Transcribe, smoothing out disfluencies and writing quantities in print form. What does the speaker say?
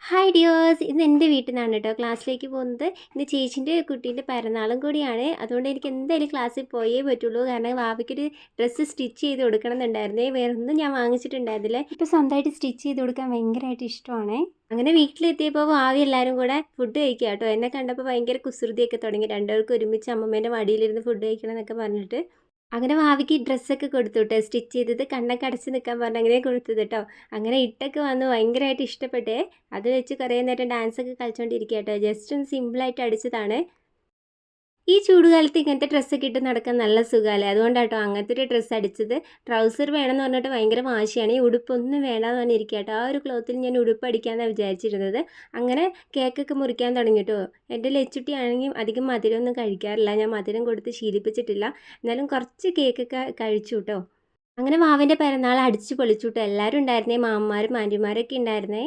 Hi dears, ഇന്ന് എൻ്റെ വീട്ടിൽ നിന്നാണ് കേട്ടോ ക്ലാസ്സിലേക്ക് പോകുന്നത്. ഇന്ന് ചേച്ചീൻ്റെ കുട്ടീൻ്റെ പിറന്നാളും കൂടിയാണ്. അതുകൊണ്ട് എനിക്ക് എന്തായാലും ക്ലാസ്സിൽ പോയേ പറ്റുള്ളൂ. കാരണം വാവയ്ക്കൊരു ഡ്രസ്സ് സ്റ്റിച്ച് ചെയ്ത് കൊടുക്കണം എന്നുണ്ടായിരുന്നേ. വേറൊന്നും ഞാൻ വാങ്ങിച്ചിട്ടുണ്ടായിരുന്നില്ല. ഇപ്പോൾ സ്വന്തമായിട്ട് സ്റ്റിച്ച് ചെയ്ത് കൊടുക്കാൻ ഭയങ്കരമായിട്ട് ഇഷ്ടമാണേ. അങ്ങനെ വീട്ടിലെത്തിയപ്പോൾ വാവി എല്ലാവരും കൂടെ ഫുഡ് കഴിക്കുക കേട്ടോ. എന്നെ കണ്ടപ്പോൾ ഭയങ്കര കുസൃതിയൊക്കെ തുടങ്ങി. രണ്ടുപേർക്കും ഒരുമിച്ച് അമ്മമ്മേൻ്റെ മടിയിലിരുന്ന് ഫുഡ് കഴിക്കണം എന്നൊക്കെ പറഞ്ഞിട്ട്. അങ്ങനെ ഭാവിക്ക് ഡ്രസ്സൊക്കെ കൊടുത്തു കേട്ടോ. സ്റ്റിച്ച് ചെയ്തത് കണ്ണൊക്കെ അടച്ച് നിൽക്കാൻ പറഞ്ഞ് അങ്ങനെ കൊടുത്തത് കേട്ടോ. അങ്ങനെ ഇട്ടൊക്കെ വന്ന് ഭയങ്കരമായിട്ട് ഇഷ്ടപ്പെട്ടേ. അത് വെച്ച് കുറേ നേരം ഡാൻസൊക്കെ കളിച്ചുകൊണ്ടിരിക്കുക കേട്ടോ. ജസ്റ്റ് ഒന്ന് സിമ്പിളായിട്ട് അടിച്ചതാണ്. ഈ ചൂടുകാലത്ത് ഇങ്ങനത്തെ ഡ്രസ്സൊക്കെ ഇട്ട് നടക്കാൻ നല്ല സുഖമല്ലേ. അതുകൊണ്ടാണ് കേട്ടോ അങ്ങനത്തെ ഒരു ഡ്രസ്സ് അടിച്ചത്. ട്രൗസർ വേണമെന്ന് പറഞ്ഞിട്ട് ഭയങ്കര വാശിയാണ്. ഈ ഉടുപ്പൊന്നും വേണമെന്ന് പറഞ്ഞിരിക്കുക കേട്ടോ. ആ ഒരു ക്ലോത്തിൽ ഞാൻ ഉടുപ്പ് അടിക്കാമെന്നാണ് വിചാരിച്ചിരുന്നത്. അങ്ങനെ കേക്കൊക്കെ മുറിക്കാൻ തുടങ്ങി കേട്ടോ. എൻ്റെ ലച്ചുട്ടി ആണെങ്കിൽ അധികം മധുരമൊന്നും കഴിക്കാറില്ല. ഞാൻ മധുരം കൊടുത്ത് ശീലിപ്പിച്ചിട്ടില്ല. എന്നാലും കുറച്ച് കേക്കൊക്കെ കഴിച്ചു കേട്ടോ. അങ്ങനെ വാവൻ്റെ പിറന്നാൾ അടിച്ച് പൊളിച്ചു കേട്ടോ. എല്ലാവരും ഉണ്ടായിരുന്നേ. മാമ്മമാരും ആൻറ്റിമാരൊക്കെ ഉണ്ടായിരുന്നേ.